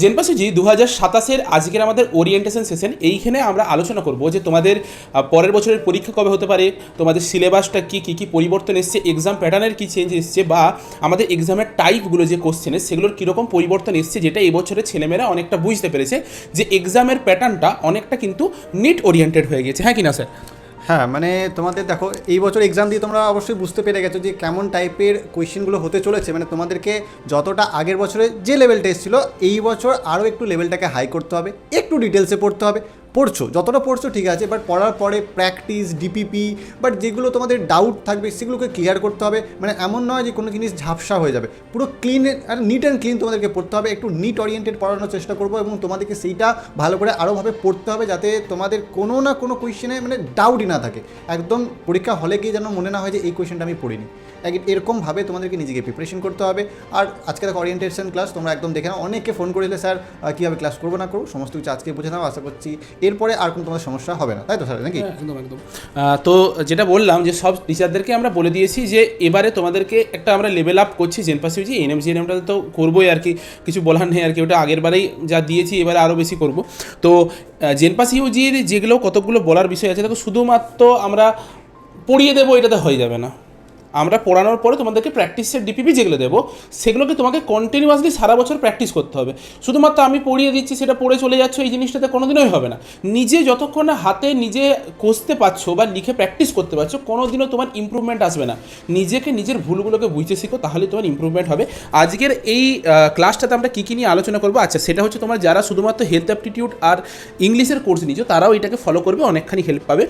জেনপাসিজি 2027-এর আজকের আমাদের orientation session, এইখানে আমরা আলোচনা করব যে তোমাদের পরের বছরের পরীক্ষা কবে হতে পারে, তোমাদের সিলেবাসটা কী কী কী পরিবর্তন এসছে, এক্সাম প্যাটার্নের কী চেঞ্জ এসছে, বা আমাদের এক্সামের টাইপগুলো যে কোশ্চেনের সেগুলোর কীরকম পরিবর্তন এসছে, যেটা এবছরের ছেলেমেয়েরা অনেকটা বুঝতে পেরেছে যে এক্সামের প্যাটার্নটা অনেকটা কিন্তু নিট ওরিয়েন্টেড হয়ে গেছে, হ্যাঁ কি না স্যার? হ্যাঁ, মানে তোমাদের দেখো এই বছর এক্সাম দিয়ে তোমরা অবশ্যই বুঝতে পেরে গেছো যে কেমন টাইপের কোয়েশ্চেনগুলো হতে চলেছে। মানে তোমাদেরকে যতটা আগের বছরে যে লেভেলটা এসেছিলো এই বছর আরও একটু লেভেলটাকে হাই করতে হবে, একটু ডিটেলসে পড়তে হবে। পড়ছো, যতটা পড়ছো ঠিক আছে, বাট পড়ার পরে প্র্যাকটিস, ডিপিপি, বাট যেগুলো তোমাদের ডাউট থাকবে সেগুলোকে ক্লিয়ার করতে হবে। মানে এমন নয় যে কোনো জিনিস ঝাপসা হয়ে যাবে, পুরো ক্লিন আর নিট অ্যান্ড ক্লিন তোমাদেরকে পড়তে হবে। একটু নিট ওরিয়েন্টেড পড়ানোর চেষ্টা করবো এবং তোমাদেরকে সেইটা ভালো করে আরোভাবে পড়তে হবে যাতে তোমাদের কোনো না কোনো কোয়েশ্চেনে মানে ডাউটই না থাকে। একদম পরীক্ষা হলে গিয়ে যেন মনে না হয় যে এই কোয়েশ্চেনটা আমি পড়িনি। এরকমভাবে তোমাদেরকে নিজেকে প্রিপারেশন করতে হবে। আর আজকে দেখো ওরিয়েন্টেশন ক্লাস তোমরা একদম দেখে নাও, অনেকে ফোন করেছিলে স্যার কীভাবে ক্লাস করবো না করবো, সমস্ত কিছু আজকে বুঝে নাও। আশা করছি এরপরে আর কোনো তোমাদের সমস্যা হবে না, তাই তো স্যার নাকি? একদম একদম। তো যেটা বললাম যে সব টিচারদেরকে আমরা বলে দিয়েছি যে এবারে তোমাদেরকে একটা আমরা লেভেল আপ করছি জেনপাসিউজি, এনএমটা তো করবোই আর কি, কিছু বলার নেই আর কি, ওটা আগের বারেই যা দিয়েছি এবারে আরও বেশি করব। তো জেনপাসিউজির যেগুলো কতগুলো বলার বিষয় আছে দেখো, শুধুমাত্র আমরা পড়িয়ে দেবো এটাতে হয়ে যাবে না। আমরা পড়ানোর পরে তোমাদেরকে প্র্যাকটিসের ডিপিপি যেগুলো দেবো সেগুলোকে তোমাকে কন্টিনিউয়াসলি সারা বছর প্র্যাকটিস করতে হবে। শুধুমাত্র আমি পড়িয়ে দিচ্ছি সেটা পড়ে চলে যাচ্ছ, এই জিনিসটাতে কোনোদিনই হবে না। নিজে যতক্ষণ না হাতে নিজে কষতে পারছো বা লিখে প্র্যাকটিস করতে পারছো, কোনোদিনও তোমার ইমপ্রুভমেন্ট আসবে না। নিজেকে নিজের ভুলগুলোকে বুঝতে শিখো, তাহলে তোমার ইমপ্রুভমেন্ট হবে। আজকের এই ক্লাসটাতে আমরা কী কী নিয়ে আলোচনা করবো, আচ্ছা সেটা হচ্ছে তোমার যারা শুধুমাত্র হেলথ অ্যাপটিটিউড আর ইংলিশের কোর্স নিচ্ছ তারাও এটাকে ফলো করবে, অনেকখানি হেল্প পাবে।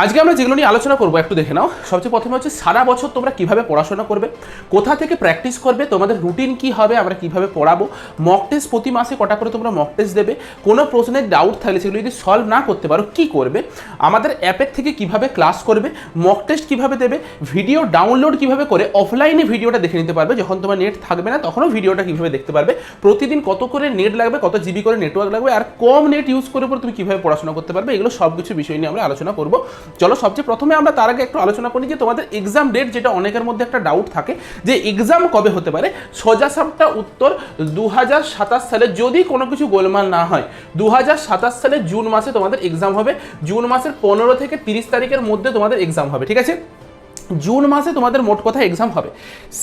আজকে আমরা যেগুলো নিয়ে আলোচনা করবো একটু দেখে নাও। সবচেয়ে প্রথমে হচ্ছে সারা বছর তোমরা কিভাবে পড়াশোনা করবে, কোথা থেকে প্র্যাকটিস করবে, তোমাদের রুটিন কি হবে, আমরা কিভাবে পড়াবো, মক টেস্ট প্রতি মাসে কটা করে তোমরা মক টেস্ট দেবে, কোনো প্রশ্নের ডাউট থাকলে সেগুলো যদি সলভ না করতে পারো কি করবে, আমাদের অ্যাপের থেকে কিভাবে ক্লাস করবে, মক টেস্ট কিভাবে দেবে, ভিডিও ডাউনলোড কিভাবে করে অফলাইনে ভিডিওটা দেখে নিতে পারবে, যখন তোমার নেট থাকবে না তখনও ভিডিওটা কিভাবে দেখতে পারবে, প্রতিদিন কত করে নেট লাগবে, কত জিবি করে নেটওয়ার্ক লাগবে, আর কম নেট ইউজ করে পর তুমি কিভাবে পড়াশোনা করতে পারবে, এগুলো সব কিছু বিষয় নিয়ে আমরা আলোচনা করবো। চলো সবচেয়ে প্রথমে আমরা তার আগে একটু আলোচনা করি যে তোমাদের এক্সাম ডেট, যেটা অনেকের মধ্যে একটা ডাউট থাকে যে এক্সাম কবে হতে পারে। সোজা সাপটা উত্তর 2027 সালে, যদি কোনো কিছু গোলমাল না হয় 2027 সালে জুন মাসে তোমাদের এক্সাম হবে। জুন মাসের 15 থেকে 30 তারিখের মধ্যে তোমাদের এক্সাম হবে, ঠিক আছে? জুন মাসে তোমাদের মোট কথা এক্সাম হবে।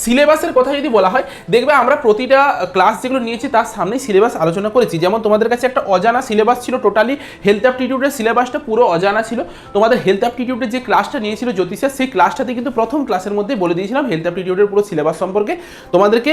সিলেবাসের কথা যদি বলা হয়, দেখবে আমরা প্রতিটা ক্লাস যেগুলো নিয়েছি তার সামনেই সিলেবাস আলোচনা করেছি। যেমন তোমাদের কাছে একটা অজানা সিলেবাস ছিল, টোটালি হেলথ অ্যাপটিটিউডের সিলেবাসটা পুরো অজানা ছিল। তোমাদের হেলথ অ্যাপটিটিউডের যে ক্লাসটা নিয়েছিল জ্যোতিষা, সেই ক্লাসটাতে কিন্তু প্রথম ক্লাসের মধ্যে বলে দিয়েছিলাম হেলথ অ্যাপটিটিউডের পুরো সিলেবাস সম্পর্কে। তোমাদেরকে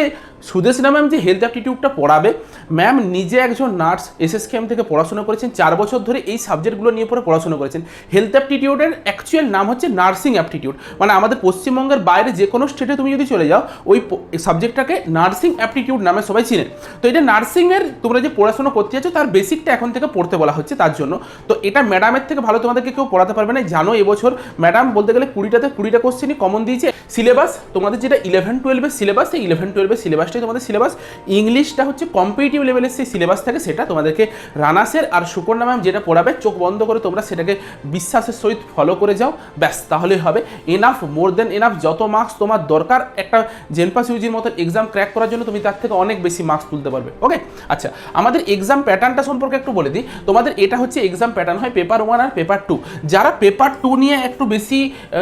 সুদেশনা ম্যাম যে হেলথ অ্যাপটিটিউডটা পড়াবে, ম্যাম নিজে একজন নার্স, এসএসকেএম থেকে পড়াশোনা করেছেন, 4 বছর ধরে এই সাবজেক্টগুলো নিয়ে পড়ে পড়াশোনা করেছেন। হেলথ অ্যাপটিটিউডের অ্যাকচুয়াল নাম হচ্ছে নার্সিং অ্যাপটিটিউড, মানে আমাদের পশ্চিমবঙ্গের বাইরে যে কোনো স্টেটে তুমি যদি চলে যাও ওই সাবজেক্টটাকে নার্সিং অ্যাপটিটিউড নামে সবাই চিনেন। তো এটা নার্সিংয়ের তোমরা যে পড়াশোনা করতে যাচ্ছ তার বেসিকটা এখন থেকে পড়তে বলা হচ্ছে তার জন্য। তো এটা ম্যাডামের থেকে ভালো তোমাদেরকে কেউ পড়াতে পারবে না। জানো এবছর ম্যাডাম বলতে গেলে 20টা কোশ্চেনই কমন দিয়েছে। সিলেবাস তোমাদের যেটা 11-12-এর সিলেবাস, সেই 11-12-এর সিলেবাসটাই তোমাদের সিলেবাস। ইংলিশটা হচ্ছে কম্পিটিটিভ লেভেলের সেই সিলেবাস থাকে, সেটা তোমাদেরকে রানাসের আর সুকন্যা ম্যাম যেটা পড়াবে চোখ বন্ধ করে তোমরা সেটাকে বিশ্বাসের সহিত ফলো করে যাও, ব্যাস তাহলেই হবে। এনাফ, মোর দেন এনাফ। যত মার্কস তোমার দরকার একটা জেনপাসিউজির মতো এক্সাম ক্র্যাক করার জন্য, তুমি তার থেকে অনেক বেশি মার্কস তুলতে পারবে। ওকে, আচ্ছা আমাদের এক্সাম প্যাটার্নটা সম্পর্কে একটু বলে দিই। তোমাদের এটা হচ্ছে এক্সাম প্যাটার্ন হয় পেপার 1 আর পেপার 2। যারা পেপার 2 নিয়ে একটু বেশি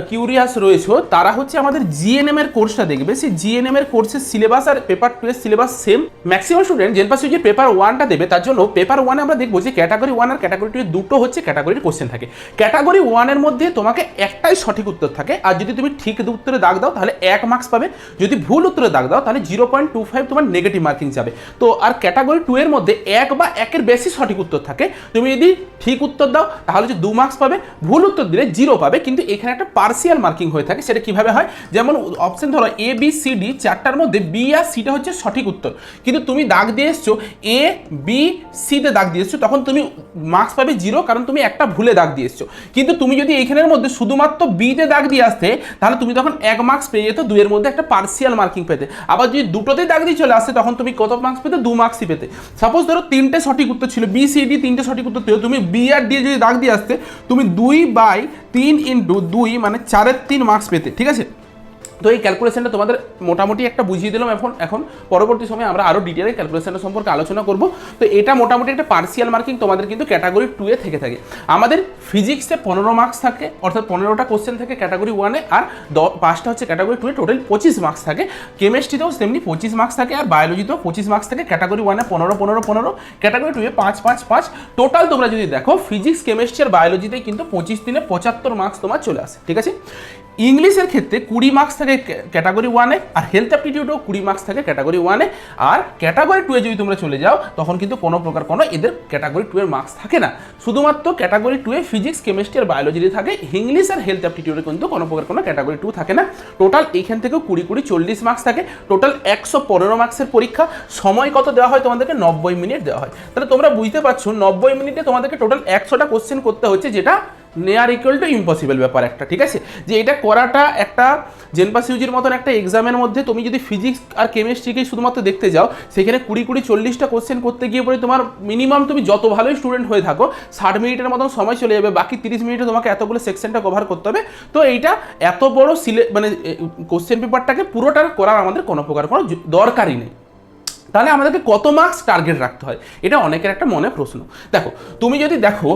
কিউরিয়াস রয়েছে তারা হচ্ছে আমাদের জিএনএম এর কোর্সটা দেখবে। সেই জিএনএম এর কোর্সের সিলেবাস আর পেপার 2 এর সিলেবাস সেম। ম্যাক্সিমাম স্টুডেন্ট জেনপাসিউজির পেপার 1টা দেবে, তার জন্য পেপার 1 আমরা দেখবো যে ক্যাটাগরি 1 আর ক্যাটাগরি 2 দুটো হচ্ছে ক্যাটাগরির কোশ্চেন থাকে। ক্যাটাগরি 1 এর মধ্যে তোমাকে একটাই সঠিক উত্তর থাকে, আর যদি তুমি ঠিক উত্তরে দাগ দাও তাহলে 1 মার্কস পাবে, যদি ভুল উত্তরে দাগ দাও তাহলে 0.25 তোমার নেগেটিভ মার্কিং যাবে। তো আর ক্যাটাগরি 2 এর মধ্যে 1 বা 1-এর বেশি সঠিক উত্তর থাকে, তুমি যদি ঠিক উত্তর দাও তাহলে যে 2 মার্কস পাবে, ভুল উত্তর দিলে 0 পাবে। কিন্তু এখানে একটা পার্সিয়াল মার্কিং হয়ে থাকে। সেটা কিভাবে হয়, যেমন অপশন ধরো এ বি সি ডি, 4টার মধ্যে বি আর সিটা হচ্ছে সঠিক উত্তর, কিন্তু তুমি দাগ দিয়ে এসছো এ বি সিতে দাগ দিয়ে এসছো, তখন তুমি মার্কস পাবে 0, কারণ তুমি একটা ভুলে দাগ দিয়ে এসছো। কিন্তু তুমি যদি এইখানের মধ্যে শুধুমাত্র বিতে দাগ দিয়ে আসতে তাহলে তুমি তখন 1 মার্কস পেয়ে যেত, 2 এর মধ্যে একটা পার্সিয়াল মার্কিং পেতে। আবার যদি দুটোতেই দাগ দিয়ে চলে আসতে তখন তুমি কত মার্কস পেতে, 2 মার্কসই পেতে। সাপোজ ধরো 3টে সঠিক উত্তর ছিল, বি সি ডি 3টে সঠিক উত্তর ছিল, তুমি বি আর ডি যদি দাগ দিয়ে আসতে তুমি 2/3 × 2 মানে 4-এর 3 মার্কস পেতে, ঠিক আছে? তো এই ক্যালকুলেশনটা তোমাদের মোটামুটি একটা বুঝিয়ে দিলাম। এখন পরবর্তী সময়ে আমরা আরও ডিটেলে ক্যালকুলেশনটা সম্পর্কে আলোচনা করব। তো এটা মোটামুটি একটা পার্সিয়াল মার্কিং তোমাদের কিন্তু ক্যাটাগরি 2 এ থেকে থাকে। আমাদের ফিজিক্সে 15 মার্কস থাকে, অর্থাৎ 15টা কোশ্চেন থাকে ক্যাটাগরি 1 এ, আর 5টা হচ্ছে ক্যাটাগরি 2 এ, টোটাল 25 মার্কস থাকে। কেমিস্ট্রিতেও সেমনি 25 মার্কস থাকে, আর বায়োলজিতেও 25 মার্কস থাকে। ক্যাটাগরি 1 এ 15 15 15, ক্যাটাগরি 2 এ 5 5 5। টোটাল তোমরা যদি দেখো ফিজিক্স, কেমিস্ট্রি আর বায়োলজিতে কিন্তু 25 দিনে 75 মার্কস তোমার চলে আসে, ঠিক আছে। ইংলিশের ক্ষেত্রে 20 মার্কস থাকে ক্যাটাগরি 1 এ, আর হেলথ অ্যাপটিটিউডও 20 মার্কস থাকে ক্যাটাগরি 1 এ। আর ক্যাটাগরি 2 এ যদি তোমরা চলে যাও তখন কিন্তু কোনো প্রকার কোনো এদের ক্যাটাগরি 2 এর মার্কস থাকে না, শুধুমাত্র ক্যাটাগরি 2 এ ফিজিক্স, কেমিস্ট্রি আর বায়োলজিতে থাকে। ইংলিশ আর হেলথ অ্যাপটিটিউডে কিন্তু কোনো প্রকার কোনো ক্যাটাগরি 2 থাকে না। টোটাল এইখান থেকে 20 20 40 মার্কস থাকে, টোটাল 115 মার্কসের পরীক্ষা। সময় কত দেওয়া হয় তোমাদেরকে? 90 মিনিট দেওয়া হয়। তাহলে তোমরা বুঝতে পারছো 90 মিনিটে তোমাদেরকে টোটাল 100টা কোশ্চেন করতে হচ্ছে, যেটা নেয়ার ইকুয়াল টু ইম্পসিবল ব্যাপার একটা, ঠিক আছে। যে এটা করাটা একটা জেনপাস ইউজির মতন একটা এক্সামের মধ্যে তুমি যদি ফিজিক্স আর কেমিস্ট্রিকেই শুধুমাত্র দেখতে যাও, সেখানে 20 20 40টা কোশ্চেন করতে গিয়ে পরে তোমার মিনিমাম, তুমি যত ভালোই স্টুডেন্ট হয়ে থাকো, 60 মিনিটের মতন সময় চলে যাবে, বাকি 30 মিনিটে তোমাকে এতগুলো সেকশনটা কভার করতে হবে। তো এইটা এত বড় মানে কোশ্চেন পেপারটাকে পুরোটা করার আমাদের কোনো প্রকার কোনো দরকারই নেই। তাহলে আমাদেরকে কত মার্কস টার্গেট রাখতে হয়, এটা অনেকের একটা মনে প্রশ্ন। দেখো, তুমি যদি দেখো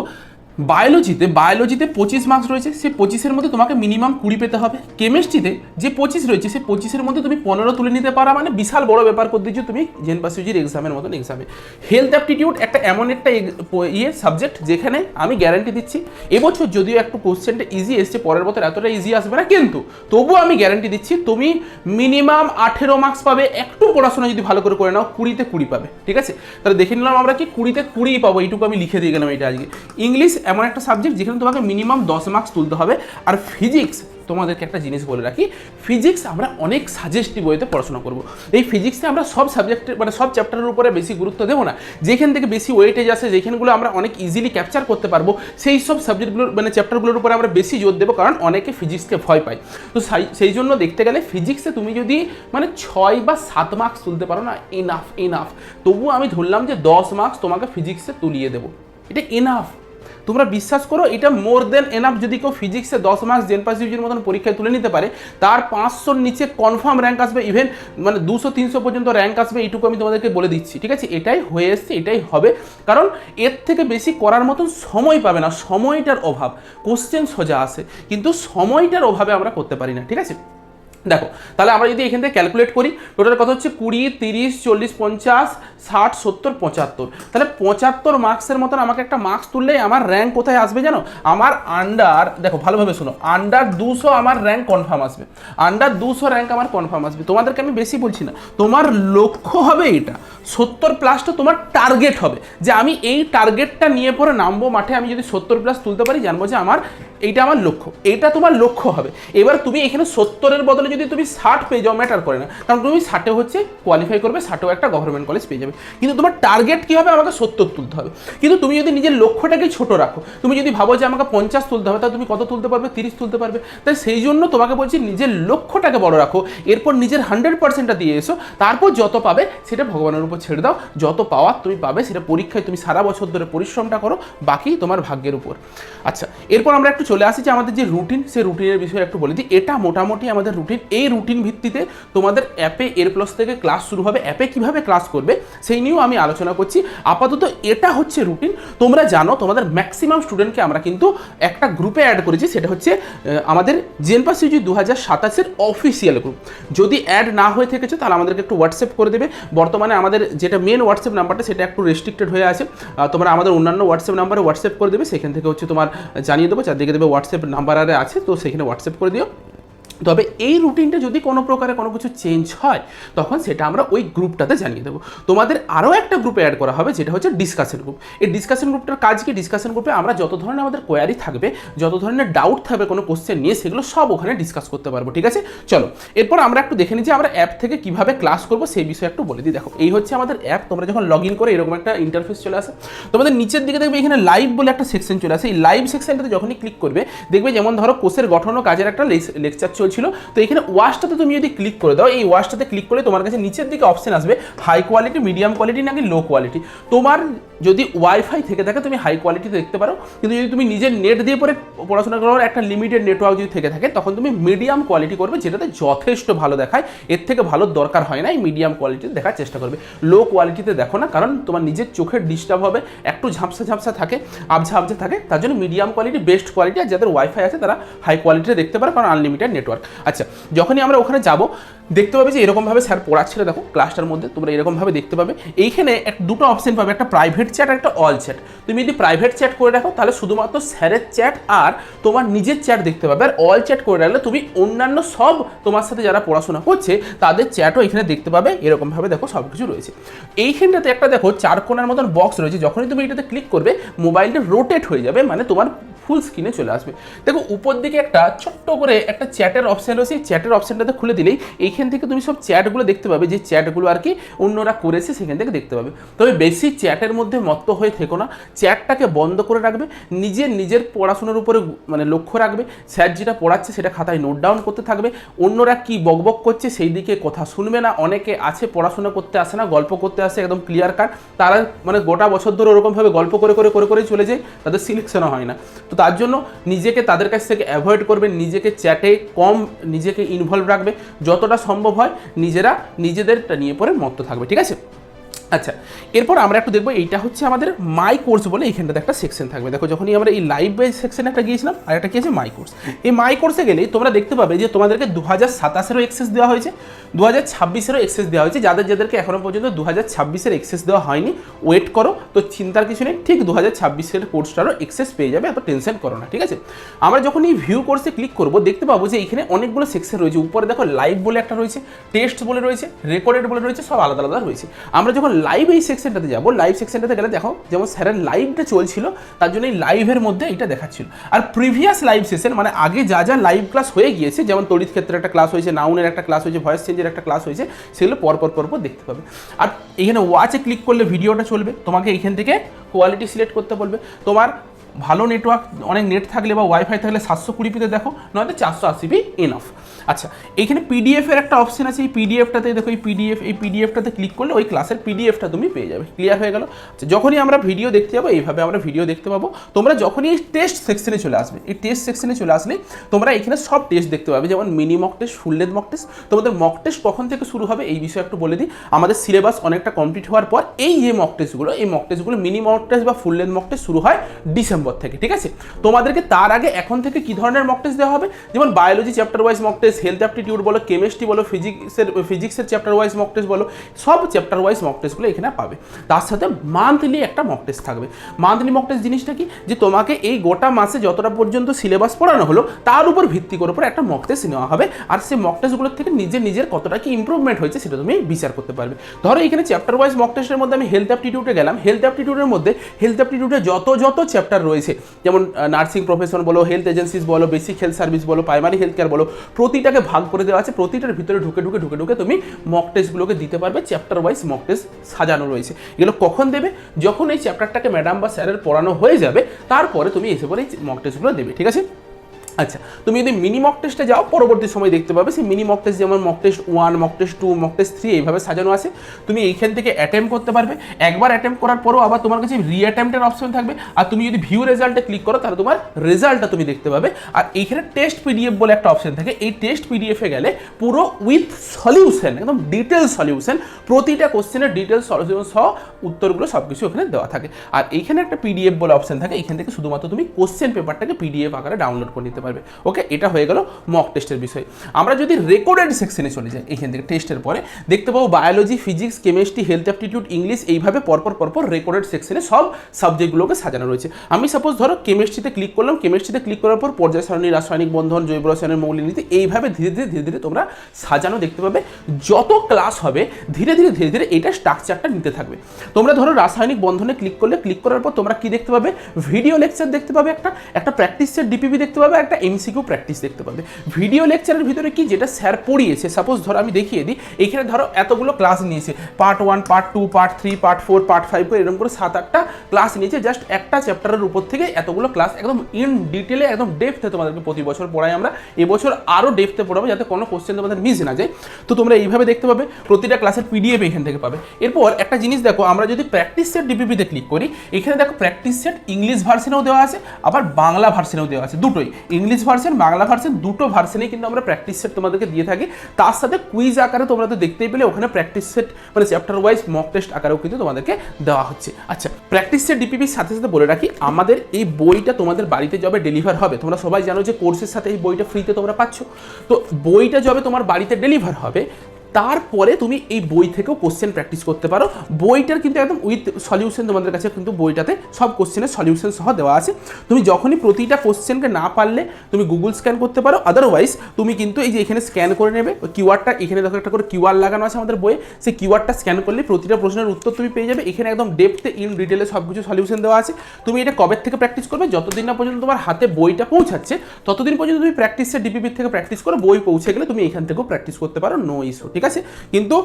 বায়োলজিতে 25 মার্কস রয়েছে, সেই 25-এর মধ্যে তোমাকে মিনিমাম 20 পেতে হবে। কেমিস্ট্রিতে যে 25 রয়েছে, সেই 25-এর মধ্যে তুমি 15 তুলে নিতে পারা মানে বিশাল বড় ব্যাপার করে দিচ্ছ তুমি জেনপাস ইউজির এক্সামের মতন এক্সামে। হেলথ অ্যাপটিটিউড একটা এমন একটা সাবজেক্ট যেখানে আমি গ্যারান্টি দিচ্ছি, এবছর যদিও একটু কোশ্চেনটা ইজি এসছে, পরের বছর এতটা ইজি আসবে না, কিন্তু তবুও আমি গ্যারান্টি দিচ্ছি তুমি মিনিমাম 18 মার্কস পাবে। একটু পড়াশোনা যদি ভালো করে নাও 20-তে 20 পাবে, ঠিক আছে। তাহলে দেখে নিলাম আমরা কি 20-তে 20 পাবো, এইটুকু আমি লিখে দিয়ে গেলাম এটা আজকে। ইংলিশ এমন একটা সাবজেক্ট যেখানে তোমাকে মিনিমাম 10 মার্কস তুলতে হবে। আর ফিজিক্স, তোমাদেরকে একটা জিনিস বলে রাখি, ফিজিক্স আমরা অনেক সাজেস্টিভ ওয়েতে পড়াশোনা করব। এই ফিজিক্সে আমরা সব সাবজেক্টের মানে সব চ্যাপ্টারের উপরে বেশি গুরুত্ব দেবো না। যেখান থেকে বেশি ওয়েটেজ আসে, যেখানগুলো আমরা অনেক ইজিলি ক্যাপচার করতে পারবো, সেই সব সাবজেক্টগুলোর মানে চ্যাপ্টারগুলোর উপরে আমরা বেশি জোর দেবো, কারণ অনেকে ফিজিক্সকে ভয় পায়। তো সেই জন্য দেখতে গেলে ফিজিক্সে তুমি যদি মানে 6 বা 7 মার্কস তুলতে পারো না, এনাফ। তবুও আমি ধরলাম যে 10 মার্কস তোমাকে ফিজিক্সে তুলিয়ে দেবো, এটা এনাফ। তোমরা বিশ্বাস করো, এটা মোর দেন এনাফ। যদি কেউ ফিজিক্সে 10 মার্কস জেনপাস ইউজির মতন পরীক্ষায় তুলে নিতে পারে, তার 500-র নিচে কনফার্ম র্যাঙ্ক আসবে, ইভেন মানে 200-300 পর্যন্ত র্যাঙ্ক আসবে, এইটুকু আমি তোমাদেরকে বলে দিচ্ছি, ঠিক আছে। এটাই হয়ে এসছে, এটাই হবে, কারণ এর থেকে বেশি করার মতন সময় পাবে না। সময়টার অভাব। কোশ্চেন সোজা আসে, কিন্তু সময়টার অভাবে আমরা করতে পারি না, ঠিক আছে। দেখো, তাহলে আমরা যদি এখান থেকে ক্যালকুলেট করি, টোটাল কত হচ্ছে 20 30 40 50 60 70 75। তাহলে 75 মার্কসের মতন আমাকে একটা মার্কস তুললেই আমার র্যাঙ্ক কোথায় আসবে জানো? আমার আন্ডার, দেখো ভালোভাবে শোনো, আন্ডার 200 আমার র্যাঙ্ক কনফার্ম আসবে। আন্ডার 200 র্যাঙ্ক আমার কনফার্ম আসবে। তোমাদেরকে আমি বেশি বলছি না, তোমার লক্ষ্য হবে এটা 70+ তোমার টার্গেট হবে, যে আমি এই টার্গেটটা নিয়ে পরে নামবো মাঠে। আমি যদি 70+ তুলতে পারি, জানবো যে এইটা আমার লক্ষ্য, এটা তোমার লক্ষ্য হবে। এবার তুমি এখানে 70-এর বদলে যদি তুমি 60 পেয়ে যাও, ম্যাটার করে না, কারণ তুমি 60-এ হচ্ছে কোয়ালিফাই করবে, 60-এও একটা গভর্নমেন্ট কলেজ পেয়ে যাবে। কিন্তু তোমার টার্গেট কী হবে? আমাকে 70 তুলতে হবে। কিন্তু তুমি যদি নিজের লক্ষ্যটাকে ছোট রাখো, তুমি যদি ভাবো যে আমাকে 50 তুলতে হবে, তাহলে তুমি কত তুলতে পারবে? 30 তুলতে পারবে। তাই সেই জন্য তোমাকে বলছি, নিজের লক্ষ্যটাকে বড় রাখো, এরপর নিজের 100%টা দিয়ে এসো, তারপর যত পাবে সেটা ভগবানের উপর ছেড়ে দাও। যত পাওয়ার তুমি পাবে, সেটা পরীক্ষায় তুমি সারা বছর ধরে পরিশ্রমটা করো, বাকি তোমার ভাগ্যের উপর। আচ্ছা, এরপর আমরা একটু চলে আসি যে আমাদের যে রুটিন, সেই রুটিনের বিষয়ে একটু বলে দিই। এটা মোটামুটি আমাদের রুটিন। এই রুটিন ভিত্তিতে তোমাদের অ্যাপে এয়ারপ্লাস থেকে ক্লাস শুরু হবে। অ্যাপে কিভাবে ক্লাস করবে সেই নিয়েও আমি আলোচনা করছি। আপাতত এটা হচ্ছে রুটিন। তোমরা জানো, তোমাদের ম্যাক্সিমাম স্টুডেন্টকে আমরা কিন্তু একটা গ্রুপে অ্যাড করেছি, সেটা হচ্ছে আমাদের জেনপাস ইউজি 2027-এর অফিসিয়াল গ্রুপ। যদি অ্যাড না হয়ে থেকেছো, তাহলে আমাদেরকে একটু হোয়াটসঅ্যাপ করে দেবে। বর্তমানে আমাদের যেটা মেন হোয়াটসঅ্যাপ নাম্বারটা, সেটা একটু রেস্ট্রিক্টেড হয়ে আছে। তোমরা আমাদের অন্যান্য হোয়াটসঅ্যাপ নাম্বারে হোয়াটসঅ্যাপ করে দেবে, সেখান থেকে হচ্ছে তোমার জানিয়ে দেবো, চারদিকে দেবে হোয়াটসঅ্যাপ নাম্বার আছে, তো সেখানে হোয়াটসঅ্যাপ করে দিও। তবে এই রুটিনটা যদি কোনো প্রকারে কোনো কিছু চেঞ্জ হয়, তখন সেটা আমরা ওই গ্রুপটাতে জানিয়ে দেবো। তোমাদের আরও একটা গ্রুপে অ্যাড করা হবে, যেটা হচ্ছে ডিসকাশন গ্রুপ। এই ডিসকাশন গ্রুপটার কাজ কি? ডিসকাশন গ্রুপে আমরা যত ধরনের আমাদের কোয়ারি থাকবে, যত ধরনের ডাউট থাকবে কোনো কোশ্চেন নিয়ে, সেগুলো সব ওখানে ডিসকাস করতে পারবো, ঠিক আছে। চলো, এরপর আমরা একটু দেখে নিই যে আমরা অ্যাপ থেকে কীভাবে ক্লাস করবো, সেই বিষয়ে একটু বলে দিই। দেখো, এই হচ্ছে আমাদের অ্যাপ। তোমরা যখন লগ ইন করে এরকম একটা ইন্টারফেস চলে আসে, তোমাদের নিচের দিকে দেখবে এখানে লাইভ বলে একটা সেকশন চলে আসে। এই লাইভ সেকশনটাতে যখনই ক্লিক করবে, দেখবে যেমন ধরো কোর্সের গঠন ও কাজের একটা লেকচার চলছে, চলছিল। তো এখানে ওয়াচটাতে তুমি যদি ক্লিক করে দাও, এই ওয়াচটাতে ক্লিক করলে তোমার কাছে নিচের দিকে অপশন আসবে হাই কোয়ালিটি, মিডিয়াম কোয়ালিটি নাকি লো কোয়ালিটি। তোমার যদি ওয়াইফাই থেকে থাকে তুমি হাই কোয়ালিটিতে দেখতে পারো, কিন্তু যদি তুমি নিজের নেট দিয়ে পরে পড়াশোনা করার একটা লিমিটেড নেটওয়ার্ক যদি থেকে থাকে তখন তুমি মিডিয়াম কোয়ালিটি করবে, যেটাতে যথেষ্ট ভালো দেখায়। এর থেকে ভালো দরকার হয় না, এই মিডিয়াম কোয়ালিটিতে দেখার চেষ্টা করবে। লো কোয়ালিটিতে দেখো না, কারণ তোমার নিজের চোখের ডিস্টার্ব হবে, একটু ঝাপসা ঝাপসা থাকে, আবঝা আবঝা থাকে, তার জন্য মিডিয়াম কোয়ালিটি বেস্ট কোয়ালিটি। আর যাদের ওয়াইফাই আছে তারা হাই কোয়ালিটিতে দেখতে পারে, কারণ আনলিমিটেড নেটওয়ার্ক। আচ্ছা, যখনই আমরা ওখানে যাব দেখতে পাবে যে এরকমভাবে স্যার পড়াচ্ছিল, দেখো ক্লাসটার মধ্যে তোমরা এরকমভাবে দেখতে পাবে। এইখানে দুটো অপশন পাবে, একটা প্রাইভেট চ্যাট আর একটা অল চ্যাট। তুমি যদি প্রাইভেট চ্যাট করে রাখো তাহলে শুধুমাত্র স্যারের চ্যাট আর তোমার নিজের চ্যাট দেখতে পাবে, আর অল চ্যাট করে রাখলে তুমি অন্যান্য সব তোমার সাথে যারা পড়াশোনা করছে তাদের চ্যাটও এখানে দেখতে পাবে। এরকমভাবে দেখো সব কিছু রয়েছে। এইখানটাতে একটা দেখো 4 কোণার মতন বক্স রয়েছে, যখনই তুমি এটাতে ক্লিক করবে মোবাইলটা রোটেট হয়ে যাবে, মানে তোমার ফুল স্ক্রিনে চলে আসবে। দেখো উপর দিকে একটা ছোট্ট করে একটা চ্যাটের অপশান রয়েছে, চ্যাটের অপশানটাতে খুলে দিলেই এইখান থেকে তুমি সব চ্যাটগুলো দেখতে পাবে, যে চ্যাটগুলো আর কি অন্যরা করেছে সেখান থেকে দেখতে পাবে। তবে বেশি চ্যাটের মধ্যে মত্ত হয়ে থেকো না, চ্যাটটাকে বন্ধ করে রাখবে, নিজের পড়াশোনার উপরে মানে লক্ষ্য রাখবে। স্যার যেটা পড়াচ্ছে সেটা খাতায় নোট ডাউন করতে থাকবে, অন্যরা কি বকবক করছে সেই দিকে কথা শুনবে না। অনেকে আছে পড়াশোনা করতে আসে না, গল্প করতে আসে একদম ক্লিয়ার কাট, তারা মানে গোটা বছর ধরে ওরকমভাবে গল্প করে চলে যায়, তাদের সিলেকশনও হয় না। তো তার জন্য নিজেকে তাদের কাছ থেকে অ্যাভয়েড করবে, নিজেকে চ্যাটে কম নিজেকে ইনভলভ রাখবে, যতটা সম্ভব হয় নিজেদেরটা নিয়ে পরে মত্ত থাকবে, ঠিক আছে। আচ্ছা, এরপর আমরা একটু দেখবো, এইটা হচ্ছে আমাদের মাই কোর্স বলে এইখানটাতে একটা সেকশন থাকবে। দেখো যখনই আমরা এই লাইভ বেস সেকশনে একটা গিয়েছিলাম, আর একটা কি আছে মাই কোর্স। এই মাই কোর্সে গেলেই তোমরা দেখতে পাবে যে তোমাদেরকে 2027-এরও অ্যাক্সেস দেওয়া হয়েছে, 2026-এরও অ্যাক্সেস দেওয়া হয়েছে। যাদেরকে এখনো পর্যন্ত 2026-এর অ্যাক্সেস দেওয়া হয়নি ওয়েট করো, তো চিন্তার কিছু নেই, ঠিক 2026-এর কোর্সটারও অ্যাক্সেস পেয়ে যাবে, এত টেনশন করো না, ঠিক আছে। আমরা যখন এই ভিউ কোর্সে ক্লিক করবো দেখতে পাবো যে এখানে অনেকগুলো সেকশন রয়েছে। উপরে দেখো লাইভ বলে একটা রয়েছে, টেস্ট বলে রয়েছে, রেকর্ডেড বলে রয়েছে, সব আলাদা আলাদা রয়েছে। আমরা যখন লাইভ এই সেকশনটাতে যাবো, লাইভ সেকশনটাতে গেলে দেখো যেমন স্যারের লাইভটা চলছিল তার জন্য এই লাইভের মধ্যে এটা দেখাচ্ছিল। আর প্রিভিয়াস লাইভ সেশন মানে আগে যা যা লাইভ ক্লাস হয়ে গিয়েছে, যেমন তড়িৎ ক্ষেত্রের একটা ক্লাস হয়েছে, নাউনের একটা ক্লাস হয়েছে, ভয়েস চেঞ্জের একটা ক্লাস হয়েছে, সেগুলো পরপর দেখতে পাবে। আর এখানে ওয়াচে ক্লিক করলে ভিডিওটা চলবে, তোমাকে এইখান থেকে কোয়ালিটি সিলেক্ট করতে বলবে। তোমার ভালো নেটওয়ার্ক, অনেক নেট থাকলে বা ওয়াইফাই থাকলে 720p দেখো, নয়তো 480p ইনফ। আচ্ছা, এইখানে পিডিএফের একটা অপশন আছে, এই পিডিএফটাতে দেখো, এই পিডিএফটাতে ক্লিক করলে ওই ক্লাসের পিডিএফটা তুমি পেয়ে যাবে। ক্লিয়ার হয়ে গেল। আচ্ছা, যখনই আমরা ভিডিও দেখতে যাবো এইভাবে আমরা ভিডিও দেখতে পাবো। তোমরা যখনই এই টেস্ট সেকশনে চলে আসবে, এই টেস্ট সেকশনে চলে আসলে তোমরা এখানে সব টেস্ট দেখতে পাবে, যেমন mini mock test, full length mock test. তোমাদের মক টেস্ট কখন থেকে শুরু হবে এই বিষয়ে একটু বলে দিই। আমাদের সিলেবাস অনেকটা কমপ্লিট হওয়ার পর এই যে মক টেস্টগুলো মিনি মক টেস্ট বা ফুল লেন্থ মক টেস্ট শুরু হয় ডিসেম্বর থেকে, ঠিক আছে। তোমাদেরকে তার আগে এখন থেকে কি ধরনের মক টেস্ট দেওয়া হবে, যেমন biology chapter wise mock test, health aptitude বলো, কেমিস্ট্রি বলো, ফিজিক্সের চ্যাপ্টার ওয়াইজ মক টেস্ট বলো, সব চ্যাপ্টার ওয়াইজ মক টেস্টগুলো এখানে পাবে। তার সাথে মান্থলি একটা মক টেস্ট থাকবে। মান্থলি মক টেস্ট জিনিসটা কি, যে তোমাকে এই গোটা মাসে যতটা পর্যন্ত সিলেবাস পড়ানো হলো তার উপর ভিত্তি করে একটা মক টেস্ট নেওয়া হবে, আর সেই মক টেস্টগুলোর থেকে নিজের কতটা কি ইমপ্রুভমেন্ট হয়েছে সেটা তুমি বিচার করতে পারবে। ধরো এখানে চ্যাপ্টার ওয়াইজ মক টেস্টের মধ্যে আমি হেলথ অ্যাপটিটিউডে গেলাম, হেলথ অ্যাপটিটিউডের মধ্যে হেলথ অ্যাপটিটিউডে যত চ্যাপ্টার রয়েছে, যেমন নার্সিং প্রফেশন বলো, হেলথ এজেন্সিস বলো, বেসিক হেলথ সার্ভিস বলো, প্রাইমারি হেলথ কেয়ার বলো, প্রতিটাকে ভাগ করে দেওয়া আছে। প্রতিটার ভিতরে ঢুকে তুমি মক টেস্টগুলোকে দিতে পারবে। চ্যাপ্টার ওয়াইজ মক টেস্ট সাজানো রয়েছে। এগুলো কখন দেবে, যখন এই চ্যাপ্টারটাকে ম্যাডাম বা স্যারের পড়ানো হয়ে যাবে, তারপরে তুমি এসে পরে এই মক টেস্টগুলো দেবে, ঠিক আছে। আচ্ছা, তুমি যদি মিনি মক টেস্টে যাও পরবর্তী সময় দেখতে পাবে সেই মিনি মক টেস্ট, যেমন mock test 1, mock test 2, mock test 3 এইভাবে সাজানো আছে। তুমি এইখান থেকে অ্যাটেম্প করতে পারবে। একবার অ্যাটেম্প করার পরও আবার তোমার কাছে রিঅ্যাটেম্পটের অপশন থাকবে। আর তুমি যদি ভিউ রেজাল্টে ক্লিক করো তাহলে তোমার রেজাল্টটা তুমি দেখতে পাবে। আর এইখানে টেস্ট পিডিএফ বলে একটা অপশন থাকে, এই টেস্ট পিডিএফে গেলে পুরো উইথ সলিউশন, একদম ডিটেল সলিউশন, প্রতিটা কোশ্চেনের ডিটেল সলিউশন সহ উত্তরগুলো সব কিছু ওখানে দেওয়া থাকে। আর এইখানে একটা পিডিএফ বলে অপশন থাকে, এখান থেকে শুধুমাত্র তুমি কোশ্চেন পেপারটাকে পিডিএফ আকারে ডাউনলোড করে নিতে পারবে। ওকে, এটা হয়ে গেল মক টেস্টের বিষয়। আমরা যদি রেকর্ডেড সেকশনে চলে যাই, এখান থেকে টেস্টের পরে দেখতে পাবো biology, physics, chemistry, health aptitude, English, এইভাবে পরপর রেকর্ডেড সেকশনে সব সাবজেক্টগুলোকে সাজানো রয়েছে। আমি সাপোজ ধরো কেমিস্ট্রিতে ক্লিক করলাম, কেমিস্ট্রিতে ক্লিক করার পর পর্যায় সারণী, রাসায়নিক বন্ধন, জৈব রসায়নের মৌলিক নীতি, এইভাবে ধীরে ধীরে তোমরা সাজানো দেখতে পাবে। যত ক্লাস হবে ধীরে ধীরে এটা স্ট্রাকচারটা নিতে থাকবে। তোমরা ধরো রাসায়নিক বন্ধনে ক্লিক করার পর তোমরা কি দেখতে পাবে, ভিডিও লেকচার দেখতে পাবে, একটা প্র্যাকটিস সেট ডিপিপি দেখতে পাবে, একটা এমসিকিউ প্র্যাকটিস দেখতে পাবে। ভিডিও লেকচারের ভিতরে কি যেটা স্যার পড়িয়েছে, সাপোজ ধরো আমি দেখিয়ে দিই, এখানে ধরো এতগুলো ক্লাস নিয়েছে, part 1, part 2, part 3, part 4, part 5 করে এরকম করে 7-8টা ক্লাস নিয়েছে, জাস্ট একটা চ্যাপ্টারের উপর থেকে এতগুলো ক্লাস একদম ইন ডিটেলে একদম ডেপথে তোমাদেরকে প্রতি বছর পড়াই আমরা। এবছর আরও ডেপথে পড়াবো যাতে কোনো কোশ্চেন তোমাদের মিস না যায়। তো তোমরা এইভাবে দেখতে পাবে, প্রতিটা ক্লাসের পিডিএফ এখান থেকে পাবে। এরপর একটা জিনিস দেখো, আমরা যদি প্র্যাকটিস সেট ডিপিপিতে ক্লিক করি, এখানে দেখো প্র্যাকটিস সেট ইংলিশ ভার্সনেও দেওয়া আছে, আবার বাংলা ভার্সনেও দেওয়া আছে, দুটোই ইংলিশ ভার্সন বাংলা ভার্সন দুটো ভার্সনেই কিন্তু আমরা প্র্যাকটিস সেট তোমাদেরকে দিয়ে থাকি। তার সাথে কুইজ আকারে তোমরা তো দেখতেই পেলে ওখানে প্র্যাকটিস সেট মানে চ্যাপ্টার ওয়াইজ মক টেস্ট আকারেও কিন্তু তোমাদেরকে দেওয়া হচ্ছে। আচ্ছা, প্র্যাকটিস সেট ডিপিপির সাথে সাথে বলে রাখি, আমাদের এই বইটা তোমাদের বাড়িতে যবে ডেলিভার হবে, তোমরা সবাই জানো যে কোর্সের সাথে এই বইটা ফ্রিতে তোমরা পাচ্ছ, তো বইটা যবে তোমার বাড়িতে ডেলিভার হবে তারপরে তুমি এই বই থেকেও কোশ্চেন প্র্যাকটিস করতে পারো। বইটার কিন্তু একদম উইথ সলিউশন তোমাদের কাছে কিন্তু বইটাতে সব কোশ্চেনের সলিউশন সহ দেওয়া আছে। তুমি যখনই প্রতিটা কোশ্চেনকে না পারলে তুমি গুগল স্ক্যান করতে পারো, আদারওয়াইজ তুমি কিন্তু এই যে এখানে স্ক্যান করে নেবে কিউআরটা, এখানে দেখো একটা করে কিউআর লাগানো আছে আমাদের বইয়ে, সেই কিউআরটা স্ক্যান করলে প্রতিটা প্রশ্নের উত্তর তুমি পেয়ে যাবে। এখানে একদম ডেপথে ইন ডিটেলে সব কিছু সলিউশন দেওয়া আছে। তুমি এটা কবে থেকে প্র্যাকটিস করবে, যতদিন না পর্যন্ত তোমার হাতে বইটা পৌঁছাচ্ছে ততদিন পর্যন্ত তুমি প্র্যাকটিসের ডিপিপি থেকে প্র্যাকটিস করো, বই পৌঁছে গেলে তুমি এখান থেকেও প্র্যাকটিস করতে পারো, নো ইস্যু, ঠিক আছে। কিন্তু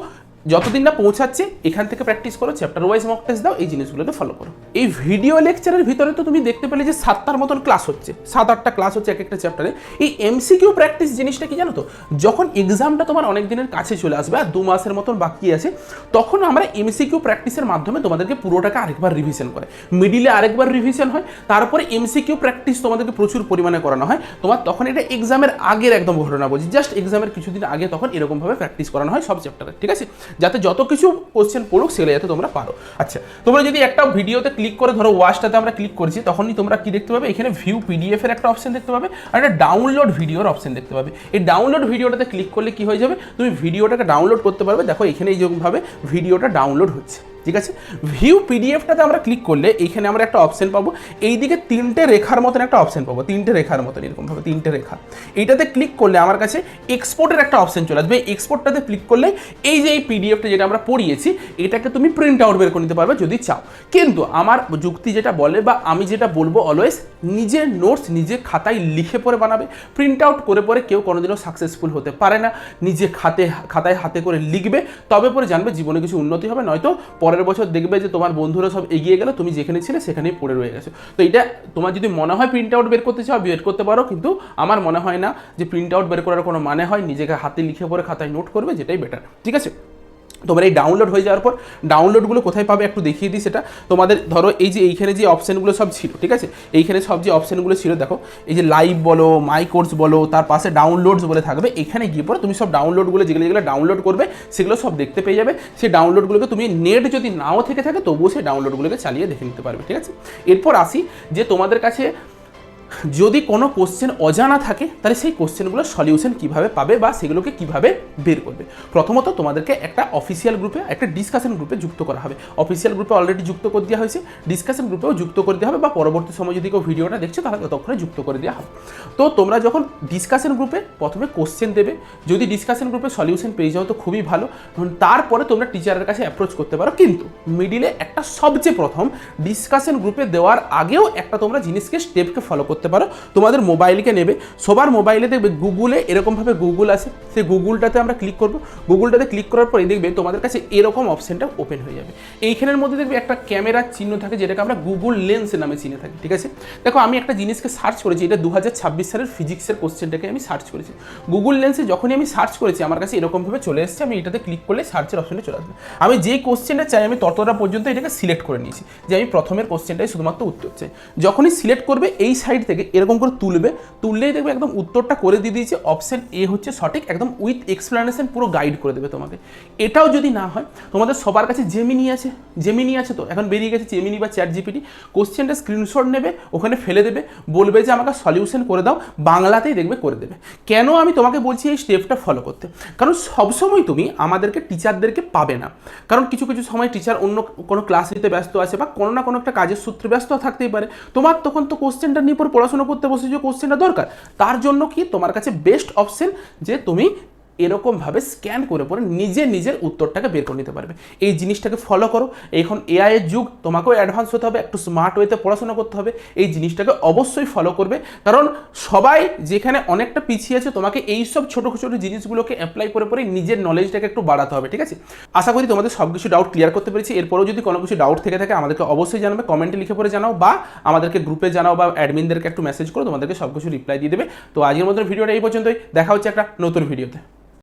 যতদিন না পৌঁছাচ্ছে এখান থেকে প্র্যাকটিস করো, চ্যাপ্টার ওয়াইজ মক টেস্ট দাও, এই জিনিসগুলোকে ফলো করো। এই ভিডিও লেকচারের ভিতরে তো তুমি দেখতে পেলে যে 7টার মতন ক্লাস হচ্ছে, 7-8টা ক্লাস হচ্ছে এক একটা চ্যাপ্টারে। এই এমসিকিউ প্র্যাকটিস জিনিসটা কি জানো তো, যখন এক্সামটা তোমার অনেক দিনের কাছে চলে আসবে আর 2 মাসের মতন বাকি আছে, তখন আমরা এমসিকিউ প্র্যাকটিসের মাধ্যমে তোমাদেরকে পুরোটাকে আরেকবার রিভিশন করে, মিডিলে আরেকবার রিভিশন হয়, তারপরে এমসিকিউ প্র্যাকটিস তোমাদেরকে প্রচুর পরিমাণে করানো হয়। তোমার তখন এটা এক্সামের আগের একদম ঘটনা বলছি, জাস্ট এক্সামের কিছুদিন আগে তখন এরকমভাবে প্র্যাকটিস করানো হয় সব চ্যাপ্টারে, ঠিক আছে, যাতে যত কিছু কোশ্চেন পড়ুক সেগুলো যাতে তোমরা পারো। আচ্ছা, তোমরা যদি একটা ভিডিওতে ক্লিক করে ধরো ওয়াচটাতে আমরা ক্লিক করেছি, তখনই তোমরা কি দেখতে পাবে, এখানে ভিউ পিডিএফ এর একটা অপশন দেখতে পাবে আর একটা ডাউনলোড ভিডিওর অপশন দেখতে পাবে। এই ডাউনলোড ভিডিওটাতে ক্লিক করলে কি হয়ে যাবে, তুমি ভিডিওটাকে ডাউনলোড করতে পারবে। দেখো এখানে এইরকমভাবে ভিডিওটা ডাউনলোড হচ্ছে, ঠিক আছে। ভিউ পিডিএফটাতে আমরা ক্লিক করলে এইখানে আমরা একটা অপশন পাবো, এইদিকে 3টে রেখার মতন একটা অপশন পাবো, 3টে রেখার মতন এরকমভাবে 3টে রেখা। এইটাতে ক্লিক করলে আমার কাছে এক্সপোর্টের একটা অপশন চলে আসবে। এক্সপোর্টটাতে ক্লিক করলে এই যে এই পিডিএফটা যেটা আমরা পড়িয়েছি এটাকে তুমি প্রিন্ট আউট বের করে নিতে পারবে যদি চাও। কিন্তু আমার যুক্তি যেটা বলে বা আমি যেটা বলবো, অলওয়েজ নিজের নোটস নিজে খাতায় লিখে পড়ে বানাবে। প্রিন্ট আউট করে পরে কেউ কোনোদিনও সাকসেসফুল হতে পারে না। নিজে খাতায় হাতে করে লিখবে, তবে পরে জানবে জীবনে কিছু উন্নতি হবে, নয়তো পরের বছর দেখবে যে তোমার বন্ধুরা সব এগিয়ে গেল, তুমি যেখানে ছিলে সেখানেই পড়ে রয়ে গেছো। তো এটা তোমার যদি মনে হয় প্রিন্ট আউট বের করতে চাও বের করতে পারো, কিন্তু আমার মনে হয় না যে প্রিন্ট আউট বের করার কোনো মানে হয়। নিজেকে হাতে লিখে পড়ে খাতায় নোট করবে, যেটাই বেটার, ঠিক আছে। তোমার এই ডাউনলোড হয়ে যাওয়ার পর ডাউনলোডগুলো কোথায় পাবে একটু দেখিয়ে দিই সেটা তোমাদের। ধরো এই যে এইখানে যে অপশানগুলো সব ছিল, ঠিক আছে, এইখানে সব যে অপশানগুলো ছিল দেখো, এই যে লাইভ বলো, মাই কোর্স বলো, তার পাশে ডাউনলোডস বলে থাকবে। এখানে গিয়ে পরে তুমি সব ডাউনলোডগুলো যেগুলো যেগুলো ডাউনলোড করবে সেগুলো সব দেখতে পেয়ে যাবে। সেই ডাউনলোডগুলোকে তুমি নেট যদি নাও থেকে থাকে তবুও সেই ডাউনলোডগুলোকে চালিয়ে দেখে নিতে পারবে, ঠিক আছে। এরপর আসি যে তোমাদের কাছে যদি কোনো কোশ্চেন অজানা থাকে তাহলে সেই কোশ্চেনগুলো সলিউশন কিভাবে পাবে বা সেগুলোকে কিভাবে বের করবে। প্রথমত তোমাদেরকে একটা অফিসিয়াল গ্রুপে, একটা ডিসকাশন গ্রুপে যুক্ত করা হবে। অফিসিয়াল গ্রুপে অলরেডি যুক্ত করে দেওয়া হয়েছে, ডিসকাশন গ্রুপেও যুক্ত করে দেওয়া হবে, বা পরবর্তী সময় যদি কেউ ভিডিওটা দেখছে তাহলে ততক্ষণে যুক্ত করে দেওয়া হবে। তো তোমরা যখন ডিসকাশন গ্রুপে প্রথমে কোশ্চেন দেবে, যদি ডিসকাশন গ্রুপে সলিউশন পেয়ে যাও তো খুবই ভালো, তারপরে তোমরা টিচারের কাছে অ্যাপ্রোচ করতে পারো। কিন্তু মিডিলে একটা সবচেয়ে প্রথম ডিসকাশন গ্রুপে দেওয়ার আগেও একটা তোমরা জিনিসকে স্টেপকে ফলো করতে পারো। তোমাদের মোবাইলকে নেবে, সবার মোবাইলে দেখবে গুগলে এরকমভাবে গুগল আছে, সেই গুগলটাতে আমরা ক্লিক করব। গুগলটাতে ক্লিক করার পরে দেখবে তোমাদের কাছে এরকম অপশনটা ওপেন হয়ে যাবে। এইখানের মধ্যে দেখবে একটা ক্যামেরার চিহ্ন থাকে যেটাকে আমরা গুগল লেন্স নামে চিনে থাকি, ঠিক আছে। দেখো আমি একটা জিনিসকে সার্চ করেছি, এটা 2026 সালের ফিজিক্সের কোশ্চেনটাকে আমি সার্চ করেছি গুগল লেন্সে। যখনই আমি সার্চ করেছি আমার কাছে এরকমভাবে চলে এসেছে, আমি এটাতে ক্লিক করলে সার্চের অপশনে চলে আসবে। আমি যেই কোশ্চেনটা চাই আমি ততটা পর্যন্ত এটাকে সিলেক্ট করে নিয়েছি যে আমি প্রথমের কোশ্চেনটাই শুধুমাত্র উত্তর চাই। যখনই সিলেক্ট করবে এই সাইড থেকে এরকম করে তুললেই দেখবে একদম উত্তরটা করে দিয়ে দিয়েছে, অপশন এ হচ্ছে সঠিক, একদম উইথ এক্সপ্লেনেশন পুরো গাইড করে দেবে তোমাকে। এটাও যদি না হয় তোমাদের সবার কাছে জেমিনি আছে তো এখন বেরিয়ে গেছে জেমিনি বা চ্যাট জিপিটি। কোশ্চেনটা স্ক্রিনশট নেবে, ওখানে ফেলে দেবে, বলবে যে আমাকে সলিউশন করে দাও, বাংলাতেই দেখবে করে দেবে। কেন আমি তোমাকে বলছি এই স্টেপটা ফলো করতে, কারণ সবসময় তুমি আমাদেরকে টিচারদেরকে পাবে না, কারণ কিছু কিছু সময় টিচার অন্য কোনো ক্লাস নিতে ব্যস্ত আছে বা কোনো না কোনো একটা কাজের সূত্রে ব্যস্ত থাকতেই পারে। তোমার তখন তো কোশ্চেনটা নিয়ে পর পড়াশোনা করতে বসে যে কোশ্চেনটা দরকার, তার জন্য কি তোমার কাছে বেস্ট অপশন যে তুমি এরকমভাবে স্ক্যান করে পরে নিজের উত্তরটাকে বের করে নিতে পারবে। এই জিনিসটাকে ফলো করো। এখন এআই এর যুগ, তোমাকেও অ্যাডভান্স হতে হবে, একটু স্মার্ট ওয়েতে পড়াশোনা করতে হবে। এই জিনিসটাকে অবশ্যই ফলো করবে, কারণ সবাই যেখানে অনেকটা পিছিয়ে আছে, তোমাকে এই সব ছোটো ছোটো জিনিসগুলোকে অ্যাপ্লাই করে পরে নিজের নলেজটাকে একটু বাড়াতে হবে, ঠিক আছে? আশা করি তোমাদের সব কিছু ডাউট ক্লিয়ার করতে পেরেছি। এরপরেও যদি কোনো কিছু ডাউট থেকে থাকে আমাদেরকে অবশ্যই জানাবে, কমেন্টে লিখে পরে জানাও, বা আমাদেরকে গ্রুপে জানাও, বা অ্যাডমিনদেরকে একটু মেসেজ করো, তোমাদেরকে সব কিছু রিপ্লাই দিয়ে দেবে। তো আজকের মতো ভিডিওটা এই পর্যন্তই, দেখা হচ্ছে একটা নতুন ভিডিওতে।